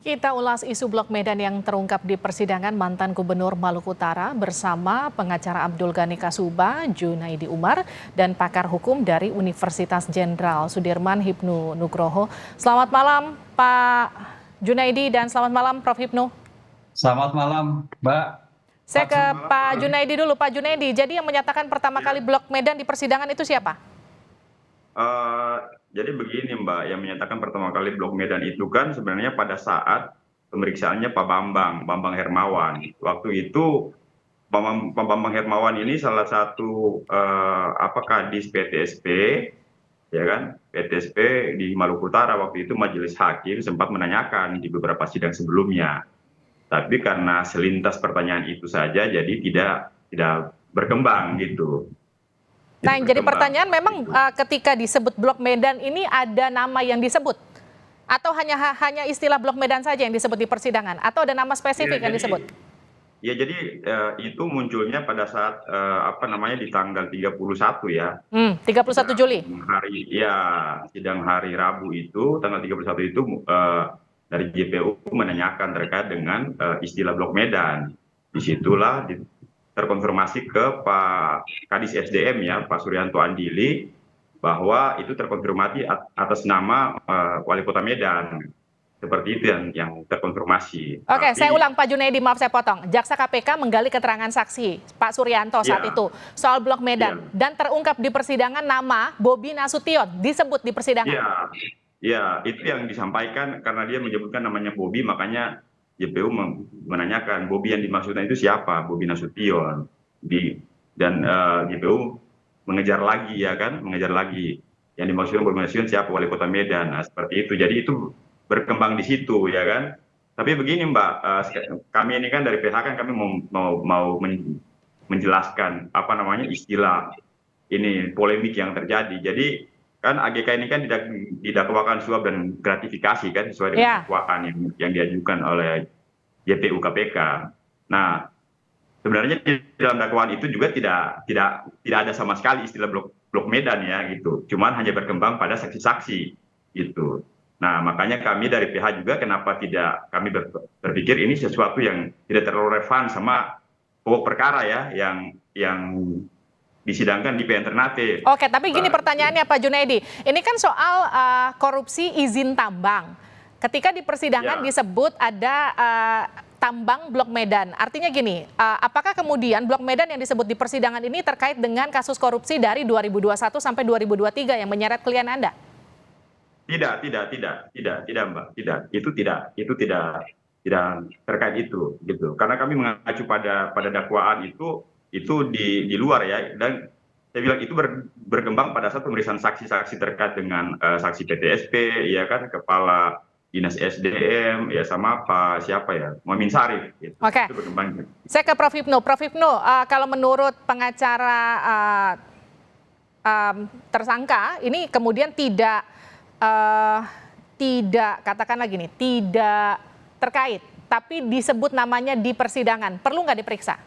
Kita ulas isu Blok Medan yang terungkap di persidangan mantan Gubernur Maluku Utara bersama pengacara Abdul Ghani Kasuba, Junaidi Umar, dan pakar hukum dari Universitas Jenderal Sudirman Hipnu Nugroho. Selamat malam Pak Junaidi dan selamat malam Prof. Hipnu. Selamat malam, Mbak. Saya ke Pak Junaidi dulu. Pak Junaidi, jadi yang menyatakan pertama kali Blok Medan di persidangan itu siapa? Jadi begini Mbak, yang menyatakan pertama kali Blok Medan itu kan sebenarnya pada saat pemeriksaannya Pak Bambang Hermawan. Waktu itu Pak Bambang Hermawan ini salah satu kadis PTSP, ya kan, PTSP di Maluku Utara. Waktu itu majelis hakim sempat menanyakan di beberapa sidang sebelumnya. Tapi karena selintas pertanyaan itu saja, jadi tidak berkembang gitu. Nah, yang jadi pertanyaan memang ketika disebut Blok Medan ini ada nama yang disebut? Atau hanya istilah Blok Medan saja yang disebut di persidangan? Atau ada nama spesifik yang disebut? Ya, jadi itu munculnya pada saat di tanggal 31 ya. 31 Juli. Sidang hari Rabu itu, tanggal 31 itu dari JPU menanyakan terkait dengan istilah Blok Medan. Disitulah terkonfirmasi ke Pak Kadis SDM ya, Pak Suryanto Andili, bahwa itu terkonfirmasi atas nama Wali Kota Medan. Seperti itu yang terkonfirmasi. Oke, saya ulang Pak Junaidi, maaf saya potong. Jaksa KPK menggali keterangan saksi Pak Suryanto saat itu soal Blok Medan dan terungkap di persidangan nama Bobi Nasution disebut di persidangan. Ya, itu yang disampaikan karena dia menyebutkan namanya Bobi, makanya JPU menanyakan Bobi yang dimaksudkan itu siapa, Bobi Nasution. Dan JPU mengejar lagi yang dimaksudkan Bobi Nasution siapa, Wali Kota Medan. Nah, seperti itu. Jadi itu berkembang di situ ya kan. Tapi begini Mbak, kami ini kan dari PH kan kami mau menjelaskan istilah ini polemik yang terjadi. Jadi kan AGK ini kan didakwakan suap dan gratifikasi kan sesuai dengan dakwaan yang diajukan oleh JPU KPK. Nah, sebenarnya di dalam dakwaan itu juga tidak ada sama sekali istilah Blok Medan ya gitu. Cuman hanya berkembang pada saksi-saksi gitu. Nah, makanya kami dari PH juga kenapa tidak kami berpikir ini sesuatu yang tidak terlalu relevan sama pokok perkara ya yang disidangkan di PN Ternate. Oke, tapi gini pertanyaannya Pak Junaidi. Ini kan soal korupsi izin tambang. Ketika di persidangan disebut ada tambang Blok Medan. Artinya gini, apakah kemudian Blok Medan yang disebut di persidangan ini terkait dengan kasus korupsi dari 2021 sampai 2023 yang menyeret klien Anda? Tidak Mbak. Itu tidak terkait itu gitu. Karena kami mengacu pada dakwaan itu di luar ya, dan saya bilang itu berkembang pada saat pemeriksaan saksi-saksi terkait dengan saksi PTSP ya kan, kepala dinas SDM ya, sama Pak siapa ya, Muhammad Syarif gitu. Oke. Saya ke Prof. Hipnu. Prof. Hipnu, kalau menurut pengacara tersangka ini kemudian tidak katakanlah gini, tidak terkait tapi disebut namanya di persidangan, perlu nggak diperiksa?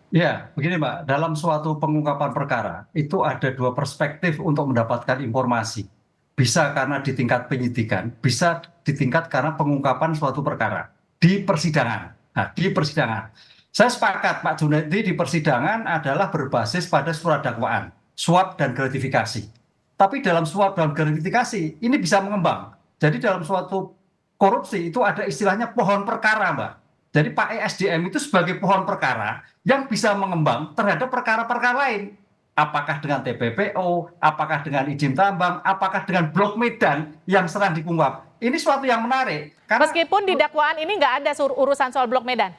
Ya, begini Mbak, dalam suatu pengungkapan perkara itu ada dua perspektif untuk mendapatkan informasi. Bisa karena di tingkat penyidikan, bisa di tingkat karena pengungkapan suatu perkara di persidangan. Nah, di persidangan, saya sepakat Pak Junaidi, di persidangan adalah berbasis pada surat dakwaan, suap dan gratifikasi. Tapi dalam suap dan gratifikasi ini bisa mengembang. Jadi dalam suatu korupsi itu ada istilahnya pohon perkara, Mbak. Jadi Pak ESDM itu sebagai pohon perkara yang bisa mengembang terhadap perkara-perkara lain. Apakah dengan TPPO, apakah dengan izin tambang, apakah dengan Blok Medan yang sedang diungkap. Ini suatu yang menarik. Karena meskipun di dakwaan ini nggak ada urusan soal Blok Medan.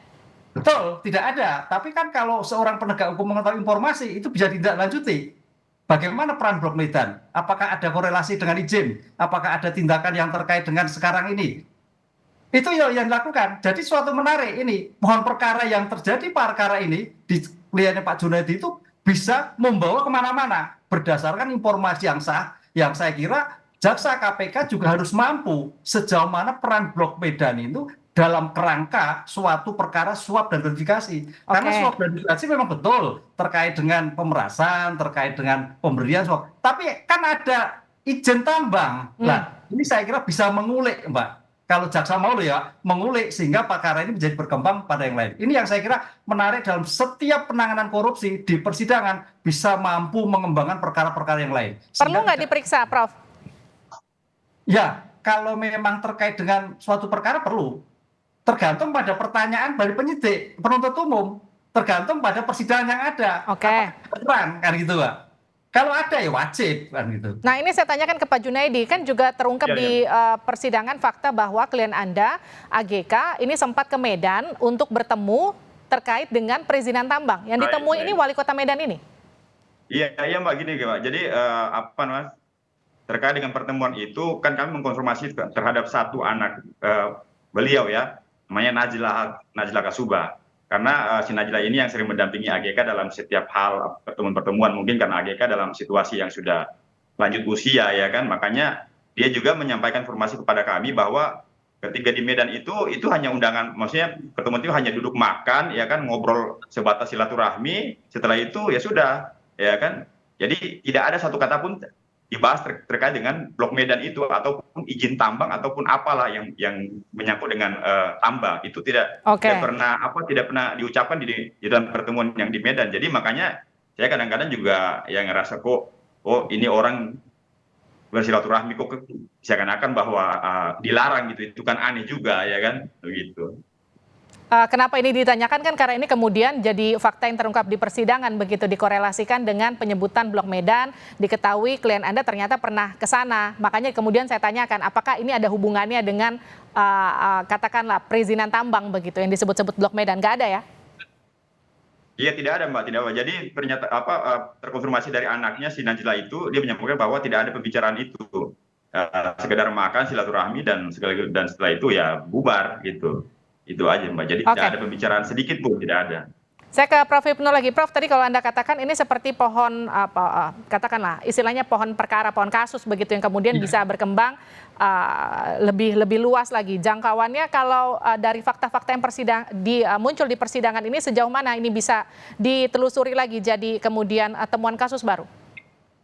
Betul, tidak ada. Tapi kan kalau seorang penegak hukum mengetahui informasi, itu bisa ditindaklanjuti. Bagaimana peran Blok Medan? Apakah ada korelasi dengan izin? Apakah ada tindakan yang terkait dengan sekarang ini? Itu yang dilakukan. Jadi suatu menarik ini. Pohon perkara yang terjadi perkara ini di kliennya Pak Junaidi itu bisa membawa kemana-mana. Berdasarkan informasi yang sah, yang saya kira Jaksa KPK juga harus mampu sejauh mana peran Blok Medan itu dalam kerangka suatu perkara suap dan gratifikasi. Karena suap dan gratifikasi memang betul terkait dengan pemerasan, terkait dengan pemberian suap. Tapi kan ada izin tambang. Nah, ini saya kira bisa mengulik, Mbak. Kalau jaksa mau loh ya mengulik sehingga perkara ini menjadi berkembang pada yang lain. Ini yang saya kira menarik dalam setiap penanganan korupsi di persidangan bisa mampu mengembangkan perkara-perkara yang lain. Perlu nggak diperiksa, Prof? Ya, kalau memang terkait dengan suatu perkara perlu. Tergantung pada pertanyaan dari penyidik, penuntut umum. Tergantung pada persidangan yang ada. Oke. Apakah kan gitu, Pak. Kalau ada ya wajib kan gitu. Nah, ini saya tanyakan ke Pak Junaidi, kan juga terungkap di persidangan fakta bahwa klien Anda, AGK, ini sempat ke Medan untuk bertemu terkait dengan perizinan tambang. Yang ditemui ini wali kota Medan ini? Iya, iya Mbak, gini Mbak. Jadi apa Mas? Terkait dengan pertemuan itu kan kami mengkonfirmasi terhadap satu anak beliau ya, namanya Najla Kasuba. Karena si Najla ini yang sering mendampingi AGK dalam setiap hal pertemuan-pertemuan, mungkin karena AGK dalam situasi yang sudah lanjut usia ya kan, makanya dia juga menyampaikan informasi kepada kami bahwa ketika di Medan itu hanya undangan, maksudnya pertemuan itu hanya duduk makan ya kan, ngobrol sebatas silaturahmi, setelah itu ya sudah ya kan. Jadi tidak ada satu kata pun dibahas terkait dengan Blok Medan itu ataupun izin tambang ataupun apalah yang menyangkut dengan tambang itu tidak pernah diucapkan di dalam pertemuan yang di Medan. Jadi makanya saya kadang-kadang juga yang ngerasa kok ini orang bersilaturahmi kok seakan-akan bahwa dilarang gitu, itu kan aneh juga ya kan begitu. Kenapa ini ditanyakan kan karena ini kemudian jadi fakta yang terungkap di persidangan, begitu dikorelasikan dengan penyebutan Blok Medan, diketahui klien Anda ternyata pernah ke sana. Makanya kemudian saya tanyakan apakah ini ada hubungannya dengan katakanlah perizinan tambang begitu yang disebut-sebut Blok Medan. Nggak ada ya? Iya tidak ada Mbak, tidak ada. Jadi ternyata terkonfirmasi dari anaknya si Najla itu, dia menyampaikan bahwa tidak ada pembicaraan itu. Sekedar makan silaturahmi dan setelah itu ya bubar gitu. Itu aja Mbak, jadi tidak ada pembicaraan sedikit pun, tidak ada. Saya ke Prof Hipnu lagi. Prof, tadi kalau Anda katakan ini seperti pohon, katakanlah istilahnya pohon perkara, pohon kasus begitu yang kemudian bisa berkembang lebih luas lagi. Jangkauannya kalau dari fakta-fakta yang muncul di persidangan ini sejauh mana ini bisa ditelusuri lagi jadi kemudian temuan kasus baru?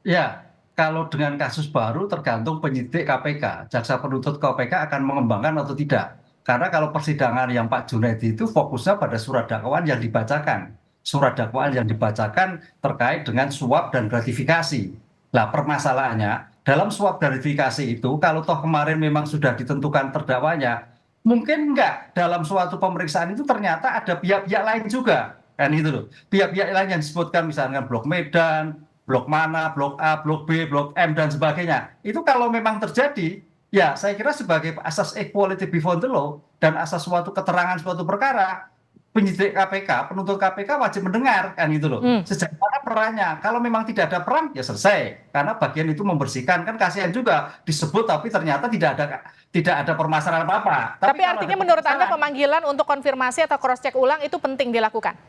Ya, kalau dengan kasus baru tergantung penyidik KPK, jaksa penuntut KPK akan mengembangkan atau tidak. Karena kalau persidangan yang Pak Junaidi itu fokusnya pada surat dakwaan yang dibacakan. Surat dakwaan yang dibacakan terkait dengan suap dan gratifikasi. Nah, permasalahannya dalam suap gratifikasi itu kalau toh kemarin memang sudah ditentukan terdakwanya, mungkin enggak dalam suatu pemeriksaan itu ternyata ada pihak-pihak lain juga. Kan itu loh. Pihak-pihak lain yang disebutkan misalnya Blok Medan, Blok mana, Blok A, Blok B, Blok M dan sebagainya. Itu kalau memang terjadi, ya, saya kira sebagai asas equality before the law dan asas suatu keterangan suatu perkara, penyidik KPK, penuntut KPK wajib mendengar kan gitu loh. Sejauh mana perannya? Kalau memang tidak ada peran, ya selesai. Karena bagian itu membersihkan, kan kasihan juga disebut tapi ternyata tidak ada permasalahan apa-apa. Tapi artinya menurut Anda pemanggilan untuk konfirmasi atau cross check ulang itu penting dilakukan?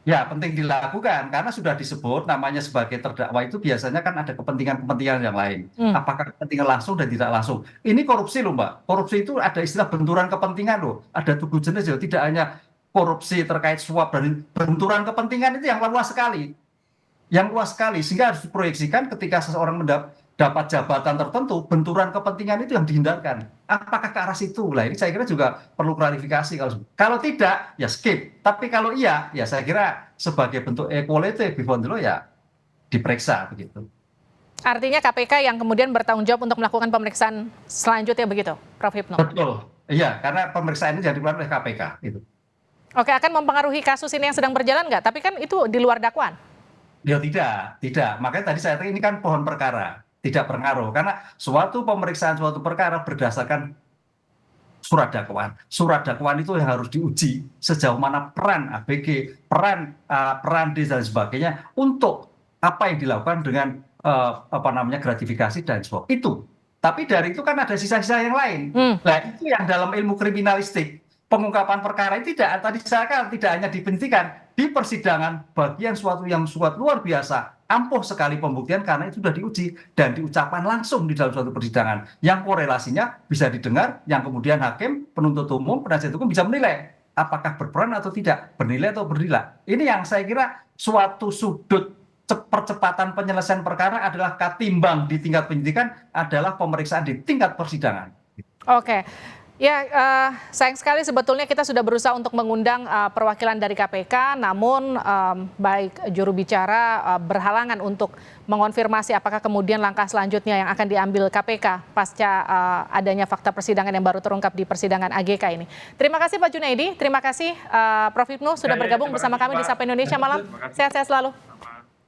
Ya, penting dilakukan karena sudah disebut namanya sebagai terdakwa itu biasanya kan ada kepentingan-kepentingan yang lain. Apakah kepentingan langsung dan tidak langsung. Ini korupsi loh Mbak. Korupsi itu ada istilah benturan kepentingan loh. Ada 7 jenis loh. Tidak hanya korupsi terkait suap dan benturan kepentingan itu yang luas sekali. Yang luas sekali sehingga harus diproyeksikan ketika seseorang dapat jabatan tertentu, benturan kepentingan itu yang dihindarkan. Apakah ke arah situ? Lah ini saya kira juga perlu klarifikasi. Kalau tidak, ya skip. Tapi kalau iya, ya saya kira sebagai bentuk equality before the law ya diperiksa begitu. Artinya KPK yang kemudian bertanggung jawab untuk melakukan pemeriksaan selanjutnya begitu, Prof Hipnu? Betul. Iya, karena pemeriksaan ini yang dilakukan oleh KPK. Itu. Oke, akan mempengaruhi kasus ini yang sedang berjalan nggak? Tapi kan itu di luar dakwaan. Ya, tidak. Makanya tadi saya ini kan pohon perkara. Tidak berpengaruh karena suatu pemeriksaan suatu perkara berdasarkan surat dakwaan. Surat dakwaan itu yang harus diuji sejauh mana peran ABG, peran D dan sebagainya untuk apa yang dilakukan dengan gratifikasi dan suap itu. Tapi dari itu kan ada sisa-sisa yang lain. Nah, itu yang dalam ilmu kriminalistik pengungkapan perkara itu tidak hanya dibentikan di persidangan bagian suatu yang luar biasa. Ampuh sekali pembuktian karena itu sudah diuji dan diucapkan langsung di dalam suatu persidangan yang korelasinya bisa didengar, yang kemudian hakim, penuntut umum, penasihat hukum bisa menilai apakah berperan atau tidak, bernilai atau bernilai. Ini yang saya kira suatu sudut percepatan penyelesaian perkara adalah ketimbang di tingkat penyidikan adalah pemeriksaan di tingkat persidangan. Oke. Ya, sayang sekali sebetulnya kita sudah berusaha untuk mengundang perwakilan dari KPK, namun baik juru bicara berhalangan untuk mengonfirmasi apakah kemudian langkah selanjutnya yang akan diambil KPK pasca adanya fakta persidangan yang baru terungkap di persidangan AGK ini. Terima kasih Pak Junaidi, terima kasih Prof. Hipnu sudah bergabung bersama kami di Sapa Indonesia Malam. Sehat-sehat selalu.